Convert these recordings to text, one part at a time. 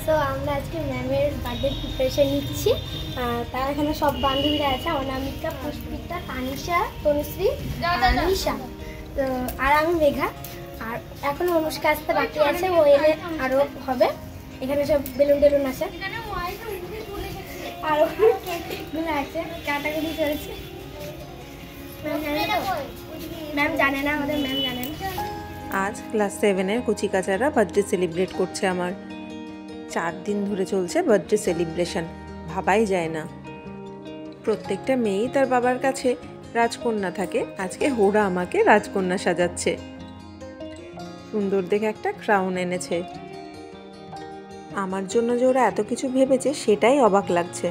So আমরা আজকে ম্যামের বার্থডে প্রিপারেশন নিচ্ছি। তার এখানে সব বান্ধবীরা আছে। আমার নাম মিকা, পুষ্পিতা, তানিশা, তনুশ্রী, নিশা, তো আর আমি মেঘা। আর এখনো অনুষ্কা আসতে বাকি আছে, ও এলে আরও হবে। এখানে সব বেলুন টেলুন আছে, আরও কেকগুলো আছে, কাটাকুটি চলছে। ম্যাম জানে না, আমাদের ম্যাম জানে না। আজ ক্লাস 7-এর কুচিকাচারা বার্থডে সেলিব্রেট করছে আমার। 4 দিন ধরে চলছে বার্থডে সেলিব্রেশন, ভাবাই যায় না। প্রত্যেকটা মেয়েই তার বাবার কাছে রাজকন্যা থাকে, আজকে ওরা আমাকে রাজকন্যা সাজাচ্ছে। সুন্দর দেখে একটা ক্রাউন এনেছে। আমার জন্য যে ওরা এত কিছু ভেবেছে সেটাই অবাক লাগছে।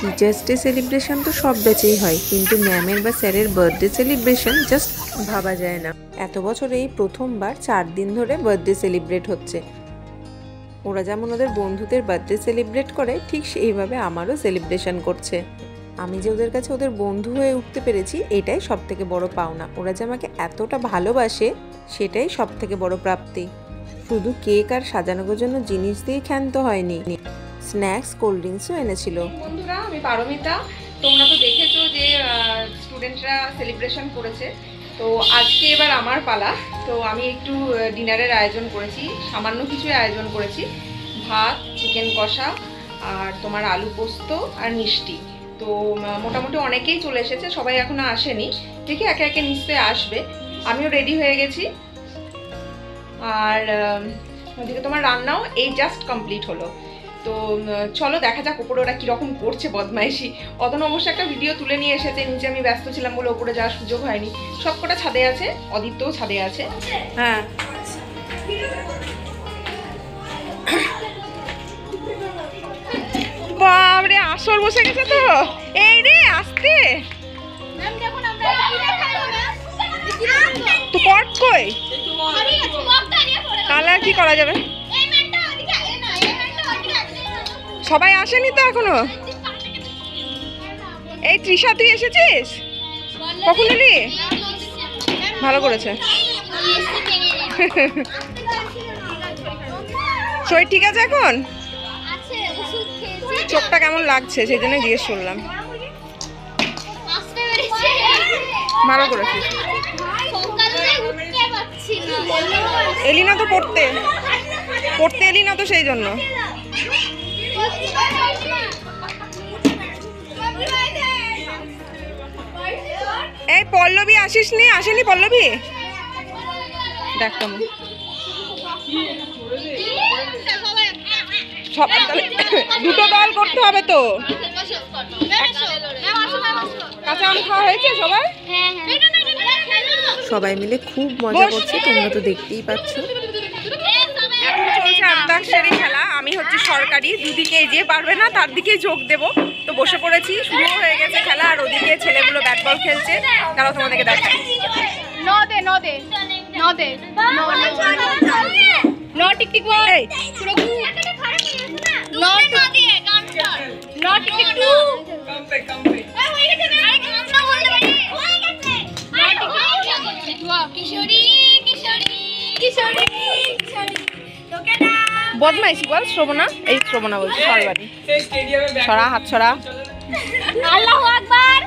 টিচার্স ডে সেলিব্রেশন তো সব ব্যাচেই হয়, কিন্তু ম্যামের বা স্যারের বার্থডে সেলিব্রেশন জাস্ট ভাবা যায় না। এত বছর এই প্রথমবার 4 দিন ধরে বার্থডে সেলিব্রেট হচ্ছে। ওরা যেমন ওদের বন্ধুদের বার্থডে সেলিব্রেট করে, ঠিক সেইভাবে আমারও সেলিব্রেশন করছে। আমি যে ওদের কাছে ওদের বন্ধু হয়ে উঠতে পেরেছি, এটাই সব থেকে বড় পাওনা। ওরা যে আমাকে এতটা ভালোবাসে, সেটাই সব থেকে বড় প্রাপ্তি। শুধু কেক আর সাজানোর জন্য জিনিস দিয়ে ক্ষান্ত হয়নি, স্ন্যাক্স, কোল্ড ড্রিঙ্কসও এনেছিল। বন্ধুরা, আমি পারমিতা। তোমরা তো দেখেছো যে স্টুডেন্টরা সেলিব্রেশন করেছে, তো আজকে এবার আমার পালা। তো আমি একটু ডিনারের আয়োজন করেছি, সামান্য কিছু আয়োজন করেছি। ভাত, চিকেন কষা, আর তোমার আলু পোস্ত আর মিষ্টি। তো মোটামুটি অনেকেই চলে এসেছে, সবাই এখনো আসেনি। দেখি একে একে নিশ্চয়ই আসবে। আমিও রেডি হয়ে গেছি। আর ওদিকে তোমার রান্নাও এই জাস্ট কমপ্লিট হলো। তো চলো দেখা যাক উপরে ওরা কীরকম করছে বদমাইশি। অতন অবশ্য একটা ভিডিও তুলে নিয়ে এসেছে, নিচে আমি ব্যস্ত ছিলাম বলে উপরে যাওয়ার সুযোগ হয়নি। সবকটা ছাদে আছে, অদিত্যও ছাদে আছে। হ্যাঁ, বাবরে আসর বসে গেছে তো। এই রে আসতে তো পট কই, তাহলে আর কি করা যাবে? সবাই আসেনি তো এখনো। এই তৃষা, তুই এসেছিস? কখন এলি? ভালো করেছে। শরীর ঠিক আছে এখন? চোখটা কেমন লাগছে সেই জন্য জিজ্ঞেস করলাম। ভালো করেছিস। এলি না তো পড়তে এলি না তো সেই জন্য। এই পল্লবী আসিসনি? আসেনি পল্লবী? দেখ কেমন দুটো দল করতে হবে তো। কাঁচা আম খাওয়া হয়েছে সবাই? সবাই মিলে খুব মজা করছে, তোমরা তো দেখতেই পাচ্ছ। এখন চলছে আন্তাক্ষরী খেলা। আমি হচ্ছে সরকারি, দুদিকে যে পারবে না তার দিকেই যোগ দেবো। তো বসে পড়েছি, শুরু হয়ে গেছে খেলা। আর ওদিকে ছেলেগুলো ব্যাট বল খেলছে। তারা তোমাদেরকে দেখায়। বদমাইশি বল শ্রবণা। এই শ্রবণা বলছি, সরবারি সরা, হাত সরা। আল্লাহু আকবার।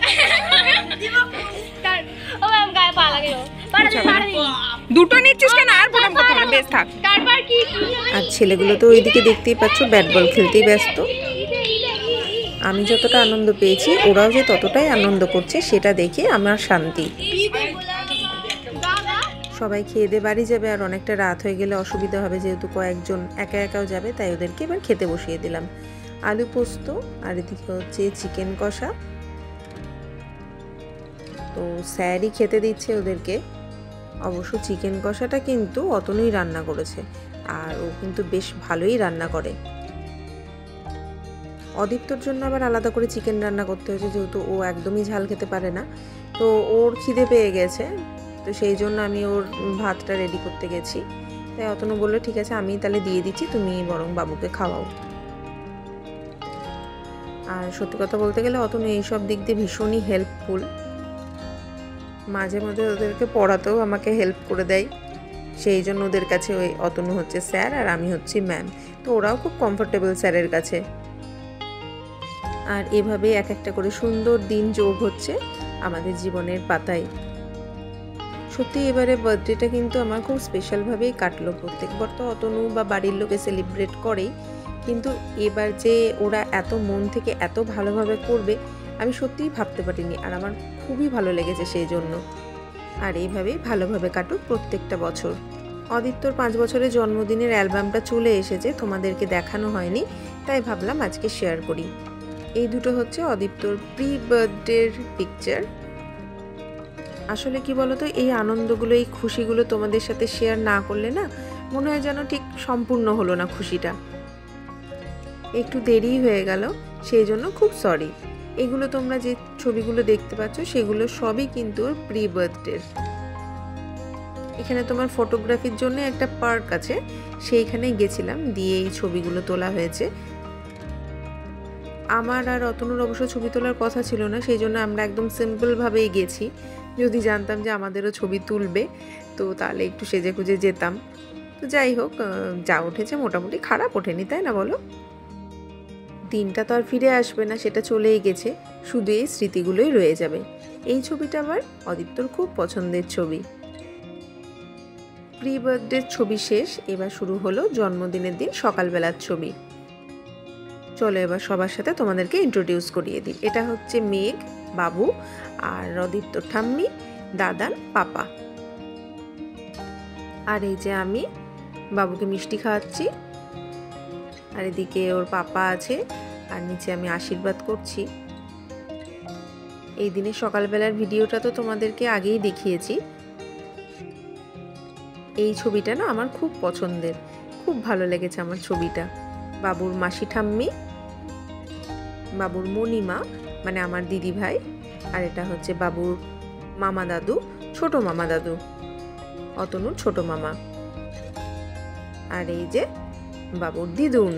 ও ম্যাম গায়ে পা লাগলো। দুটো নিচ্ছিস কেন? আর প্রণাম করতে হবে, বেশ থাক। তারপর কি? আর ছেলেগুলো তো ওইদিকে দেখতেই পাচ্ছ, ব্যাট বল খেলতেই ব্যস্ত। আমি যতটা আনন্দ পেয়েছি, ওরাও যে ততটাই আনন্দ করছে, সেটা দেখে আমার শান্তি। সবাই খেয়ে দিয়ে বাড়ি যাবে, আর অনেকটা রাত হয়ে গেলে অসুবিধা হবে, যেহেতু কয়েকজন একা একাও যাবে, তাই ওদেরকে এবার খেতে বসিয়ে দিলাম। আলু পোস্ত, আর এদিকে হচ্ছে চিকেন কষা। তো স্যারই খেতে দিচ্ছে ওদেরকে। অবশ্য চিকেন কষাটা কিন্তু অতনুই রান্না করেছে, আর ও কিন্তু বেশ ভালোই রান্না করে। অদীপ্তর জন্য আবার আলাদা করে চিকেন রান্না করতে হয়েছে, যেহেতু ও একদমই ঝাল খেতে পারে না। তো ওর খিদে পেয়ে গেছে, তো সেই জন্য আমি ওর ভাতটা রেডি করতে গেছি। তাই অতনু বললো ঠিক আছে আমি তাহলে দিয়ে দিচ্ছি, তুমি বরং বাবুকে খাওয়াও। আর সত্যি কথা বলতে গেলে অতনু এইসব দিক দিয়ে ভীষণই হেল্পফুল, মাঝে মাঝে ওদেরকে পড়াতেও আমাকে হেল্প করে দেয়, সেই জন্য ওদের কাছে ওই অতনু হচ্ছে স্যার আর আমি হচ্ছি ম্যাম, তো ওরাও খুব কমফোর্টেবল স্যারের কাছে। আর এভাবে এক একটা করে সুন্দর দিন যোগ হচ্ছে আমাদের জীবনের পাতায়। সত্যি এবারে বার্থডেটা কিন্তু আমার খুব স্পেশালভাবেই কাটলো। প্রত্যেকবার তো অতনু বা বাড়ির লোকে সেলিব্রেট করেই, কিন্তু এবার যে ওরা এত মন থেকে এত ভালোভাবে করবে আমি সত্যিই ভাবতে পারিনি, আর আমার খুবই ভালো লেগেছে সেই জন্য। আর এইভাবেই ভালোভাবে কাটুক প্রত্যেকটা বছর। অদিত্যর 5 বছরের জন্মদিনের অ্যালবামটা চলে এসেছে, তোমাদেরকে দেখানো হয়নি, তাই ভাবলাম আজকে শেয়ার করি। এই দুটো হচ্ছে অদিত্যর প্রি বার্থডের পিকচার। আসলে কি বলতো, এই আনন্দগুলো এই খুশিগুলো তোমাদের সাথে শেয়ার না করলে না মনে হয় যেন ঠিক সম্পূর্ণ হলো না খুশিটা, একটু দেরি হয়ে গেল, সেই জন্য খুব সরি। এগুলো তোমরা যে ছবিগুলো দেখতে পাচ্ছ সেগুলো সবই কিন্তু ওর প্রি বার্থডের। এখানে তোমার ফটোগ্রাফির জন্য একটা পার্ক আছে, সেইখানেই গেছিলাম, দিয়ে এই ছবিগুলো তোলা হয়েছে। আমার আর অতনুর অবশ্য ছবি তোলার কথা ছিল না, সেই জন্য আমরা একদম সিম্পলভাবেই গেছি। যদি জানতাম যে আমাদেরও ছবি তুলবে তো তাহলে একটু সেজে খুঁজে যেতাম। তো যাই হোক, যা উঠেছে মোটামুটি খারাপ ওঠেনি, তাই না বলো? দিনটা তো আর ফিরে আসবে না, সেটা চলেই গেছে, শুধু এই স্মৃতিগুলোই রয়ে যাবে। এই ছবিটা আবার অদিত্যর খুব পছন্দের ছবি। প্রি বার্থডের ছবি শেষ, এবার শুরু হলো জন্মদিনের দিন সকালবেলার ছবি। চলো এবার সবার সাথে তোমাদেরকে ইন্ট্রোডিউস করিয়ে দিই। এটা হচ্ছে মেঘ, বাবু, আর অদিত্য ঠাম্মি, দাদান, পাপা। আর এই যে আমি বাবুকে মিষ্টি খাওয়াচ্ছি, আর এদিকে ওর পাপা আছে, আর নিচে আমি আশীর্বাদ করছি। এই দিনের সকালবেলার ভিডিওটা তো তোমাদেরকে আগেই দেখিয়েছি। এই ছবিটা না আমার খুব পছন্দের, খুব ভালো লেগেছে আমার ছবিটা। বাবুর মাসি ঠাম্মি, বাবুর মণিমা মানে আমার দিদি ভাই, আর এটা হচ্ছে বাবুর মামা দাদু, ছোট মামা দাদু, অতনুর ছোট মামা, আর এই যে বাবুর দিদুন।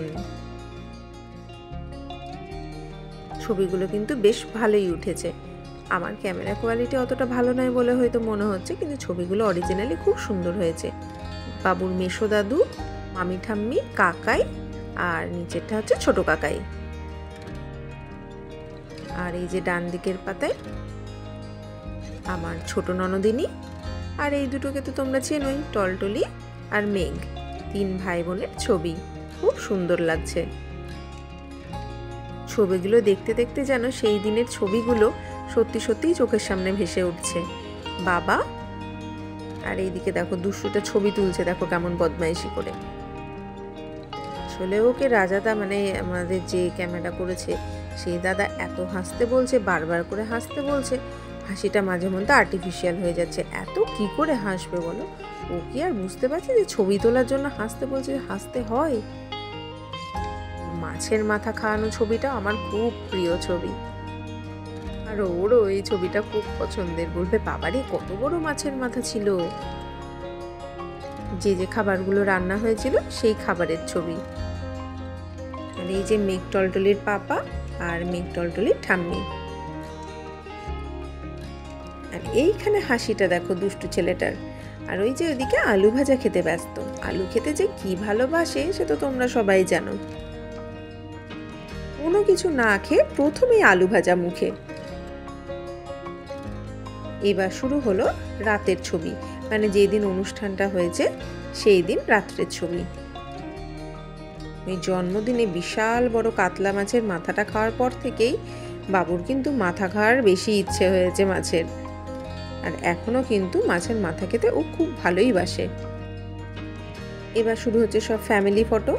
ছবিগুলো কিন্তু বেশ ভালোই উঠেছে। আমার ক্যামেরা কোয়ালিটি অতটা ভালো নয় বলে হয়তো মনে হচ্ছে, কিন্তু ছবিগুলো অরিজিনালি খুব সুন্দর হয়েছে। বাবুর মেশো দাদু, মামি ঠাম্মি, কাকাই, আর নিচেরটা হচ্ছে ছোট কাকাই। আর এই যে ডান দিকের পাতায় আমার ছোট ননদিনী, আর এই দুটোকে তো তোমরা চেনোই, টলটলি আর মেঘ, 3 ভাই বোনের ছবি। খুব সুন্দর লাগছে ছবিগুলো দেখতে দেখতে, যেন সেই দিনের ছবিগুলো সত্যি সত্যিই চোখের সামনে ভেসে উঠছে। বাবা আর এইদিকে দেখো দুষ্টুটা ছবি তুলছে, দেখো কেমন বদমাইশি করে। আসলে ওকে রাজাদা মানে আমাদের যে ক্যামেরা করেছে সেই দাদা এত হাসতে বলছে, বারবার করে হাসতে বলছে, হাসিটা মাঝে মধ্যে আর্টিফিশিয়াল হয়ে যাচ্ছে। এত কি করে হাসবে বলো? ও কি আর বুঝতে পারছে যে ছবি তোলার জন্য হাসতে বলছে, হাসতে হয়? মাছের মাথা খাওয়ানো ছবিটা আমার খুব প্রিয় ছবি, আর ওরও এই ছবিটা খুব পছন্দের। বলবে বাবারে কত বড় মাছের মাথা ছিল। যে যে খাবারগুলো রান্না হয়েছিল সেই খাবারের ছবি। আর এই যে মেঘ টলটলির পাপা আর মেঘ টলটলির ঠাম্মি। আর এইখানে হাসিটা দেখো দুষ্টু ছেলেটার। আর ওই যে ওইদিকে আলু ভাজা খেতে ব্যস্ত। আলু খেতে যে কি ভালোবাসে সে তো তোমরা সবাই জানো। কোনো কিছু না খেয়ে প্রথমেই আলু ভাজা মুখে। এবার শুরু হলো রাতের ছবি, মানে যেদিন অনুষ্ঠানটা হয়েছে সেই দিন রাত্রের ছবি। এই জন্মদিনে বিশাল বড় কাতলা মাছের মাথাটা খাওয়ার পর থেকেই বাবুর কিন্তু মাথা খাওয়ার বেশি ইচ্ছে হয়েছে মাছের। আর এখনো কিন্তু মাছের মাথা খেতে ও খুব ভালোই বাসে। এবার শুরু হচ্ছে সব ফ্যামিলি ফটো।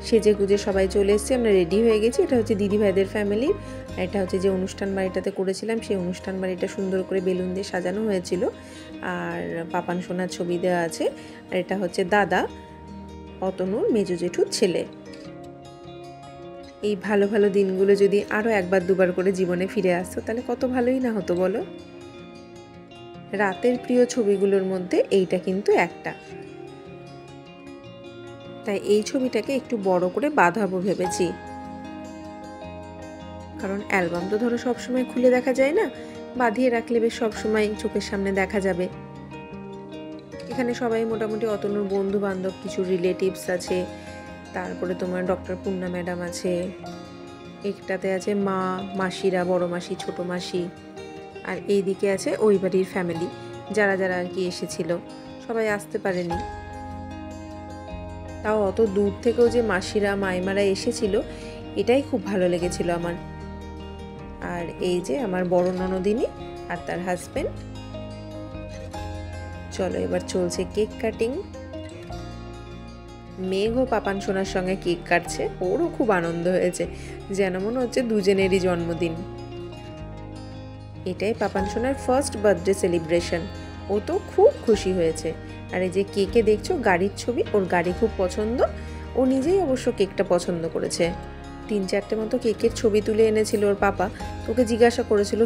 সেজে গুজে সবাই চলে এসেছি, আমরা রেডি হয়ে গেছি। এটা হচ্ছে দিদি ভাইদের ফ্যামিলি, আর এটা হচ্ছে যে অনুষ্ঠান বাড়িটাতে করেছিলাম সেই অনুষ্ঠান বাড়িটা সুন্দর করে বেলুন দিয়ে সাজানো হয়েছিল, আর পাপান সোনার ছবি দেওয়া আছে। আর এটা হচ্ছে দাদা, অতনুর মেজো জেঠুর ছেলে। এই ভালো ভালো দিনগুলো যদি আরও একবার দুবার করে জীবনে ফিরে আসতো তাহলে কত ভালোই না হতো বলো। রাতের প্রিয় ছবিগুলোর মধ্যে এইটা কিন্তু একটা। তাই এই ছবিটাকে একটু বড় করে বাঁধাবো ভেবেছি, কারণ অ্যালবাম তো ধরো সবসময় খুলে দেখা যায় না, বাঁধিয়ে রাখলে বেশ সবসময় চোখের সামনে দেখা যাবে। এখানে সবাই মোটামুটি অতনুর বন্ধু বান্ধব, কিছু রিলেটিভস আছে, তারপরে তোমার ডক্টর পূর্ণা ম্যাডাম আছে, একটাতে আছে মা, মাসিরা, বড় মাসি, ছোট মাসি, আর এইদিকে আছে ওই বাড়ির ফ্যামিলি, যারা যারা আর কি এসেছিল। সবাই আসতে পারেনি, তাও অত দূর থেকেও যে মাসিরা মাইমারা এসেছিল এটাই খুব ভালো লেগেছিল আমার। আর এই যে আমার বড় ননদিনী আর তার হাজবেন্ড। চলো এবার চলছে কেক কাটিং। মেঘও পাপান সোনার সঙ্গে কেক কাটছে, ওরও খুব আনন্দ হয়েছে, যেন মনে হচ্ছে দুজনেরই জন্মদিন। এটাই পাপান সোনার ফার্স্ট বার্থডে সেলিব্রেশন, ও তো খুব খুশি হয়েছে। আর এই যে কেকে দেখছো গাড়ির ছবি, ওর গাড়ি খুব পছন্দ, ও নিজেই অবশ্য কেকটা পছন্দ করেছে। 3-4টে মতো কেকের ছবি তুলে এনেছিল ওর পাপা, তোকে জিজ্ঞাসা করেছিল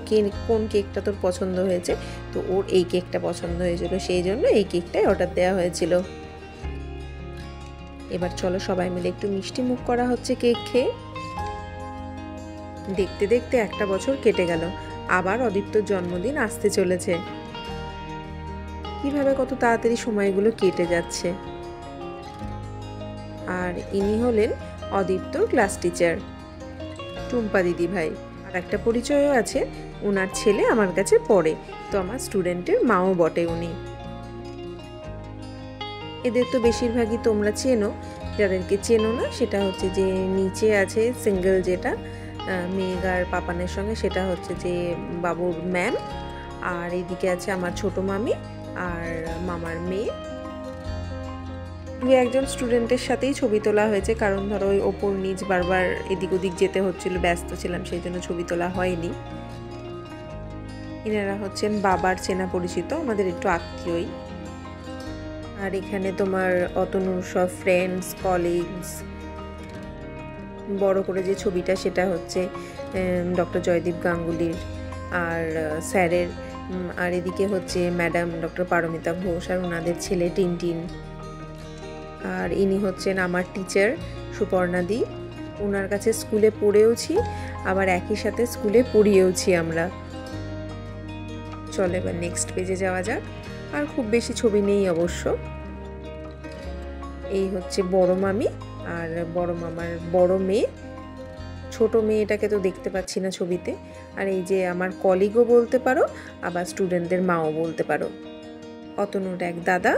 কোন কেকটা তোর পছন্দ হয়েছে, তো ওর এই কেকটা পছন্দ হয়েছিল, সেই জন্য এই কেকটাই অর্ডার দেওয়া হয়েছিল। এবার চলো সবাই মিলে একটু মিষ্টি মুখ করা হচ্ছে কেক খেয়ে। দেখতে দেখতে একটা বছর কেটে গেল, আবার অদীপ্তর জন্মদিন আসতে চলেছে। কিভাবে কত তাড়াতাড়ি সময়গুলো কেটে যাচ্ছে। আর ইনি হলেন অদীপ্তর ক্লাস টিচার টুম্পা দিদি ভাই। আর একটা পরিচয়ও আছে, ওনার ছেলে আমার কাছে পড়ে, তো আমার স্টুডেন্টের মাও বটে উনি। এদের তো বেশিরভাগই তোমরা চেনো, যাদেরকে চেনো না সেটা হচ্ছে যে নিচে আছে সিঙ্গেল, যেটা মেঘ আর পাপানের সঙ্গে, সেটা হচ্ছে যে বাবুর ম্যাম। আর এদিকে আছে আমার ছোট মামি আর মামার মেয়ে। 2-1জন স্টুডেন্টের সাথেই ছবি তোলা হয়েছে, কারণ ধরো ওই ওপর নিচ বারবার এদিক ওদিক যেতে হচ্ছিল, ব্যস্ত ছিলাম, সেই জন্য ছবি তোলা হয়নি। এনারা হচ্ছেন বাবার চেনা পরিচিত, আমাদের একটু আত্মীয়ই। আর এখানে তোমার অতনুর সব ফ্রেন্ডস, কলিগস। বড় করে যে ছবিটা সেটা হচ্ছে ডক্টর জয়দীপ গাঙ্গুলির আর স্যারের। আর এদিকে হচ্ছে ম্যাডাম ডক্টর পারমিতা ঘোষ আর ওনাদের ছেলে টিনটিন। আর ইনি হচ্ছেন আমার টিচার সুপর্ণাদি, ওনার কাছে স্কুলে পড়েওছি, আবার একই সাথে স্কুলে পড়িয়েওছি আমরা। চলো এবার নেক্সট পেজে যাওয়া যাক। আর খুব বেশি ছবি নেই অবশ্য। এই হচ্ছে বড় মামি আর বড় মামার বড় মেয়ে, ছোট মেয়েটাকে তো দেখতে পাচ্ছি না ছবিতে। আর এই যে আমার কলিগও বলতে পারো, আবার স্টুডেন্টদের মাও বলতে পারো, অতনুর এক দাদা।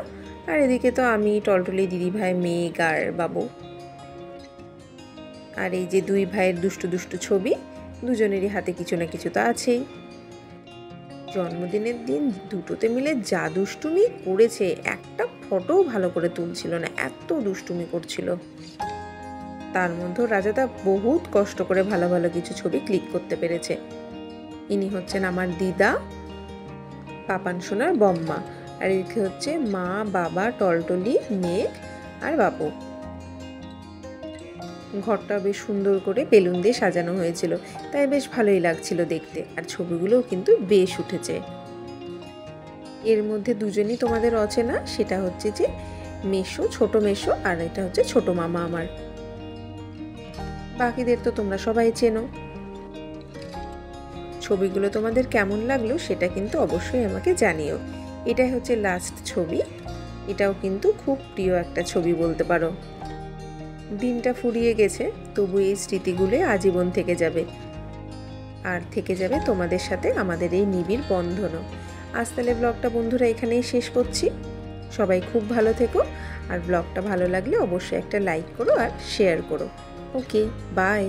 আর এদিকে তো আমি, টলটলি দিদি ভাই, মেঘ আর বাবু। আর এই যে 2 ভাইয়ের দুষ্টু দুষ্টু ছবি, দুজনেরই হাতে কিছু না কিছু তো আছেই। জন্মদিনের দিন দুটোতে মিলে যা দুষ্টুমি করেছে, একটা ফটোও ভালো করে তুলছিল না, এত দুষ্টুমি করছিল। তার মধ্যেও রাজাদা বহুত কষ্ট করে ভালো ভালো কিছু ছবি ক্লিক করতে পেরেছে। ইনি হচ্ছেন আমার দিদা, পাপান সোনার বম্মা। আর এদিকে হচ্ছে মা, বাবা, টলটলি, মেঘ আর বাবু। ঘরটা বেশ সুন্দর করে বেলুন দিয়ে সাজানো হয়েছিল, তাই বেশ ভালোই লাগছিল দেখতে। আর ছবিগুলোও কিন্তু বেশ উঠেছে। এর মধ্যে দুজনই তোমাদের অচেনা, সেটা হচ্ছে যে মেশো, ছোট মেশো, আর এটা হচ্ছে ছোট মামা আমার। বাকিদের তো তোমরা সবাই চেনো। ছবিগুলো তোমাদের কেমন লাগলো সেটা কিন্তু অবশ্যই আমাকে জানিও। এটাই হচ্ছে লাস্ট ছবি, এটাও কিন্তু খুব প্রিয় একটা ছবি বলতে পারো। দিনটা ফুরিয়ে গেছে, তবু এই স্মৃতিগুলো আজীবন থেকে যাবে। আর থেকে যাবে তোমাদের সাথে আমাদের এই নিবিড় বন্ধনও। আজ তাহলে ব্লগটা বন্ধুরা এখানেই শেষ করছি। সবাই খুব ভালো থেকো, আর ব্লগটা ভালো লাগলে অবশ্যই একটা লাইক করো আর শেয়ার করো। ওকে, বাই।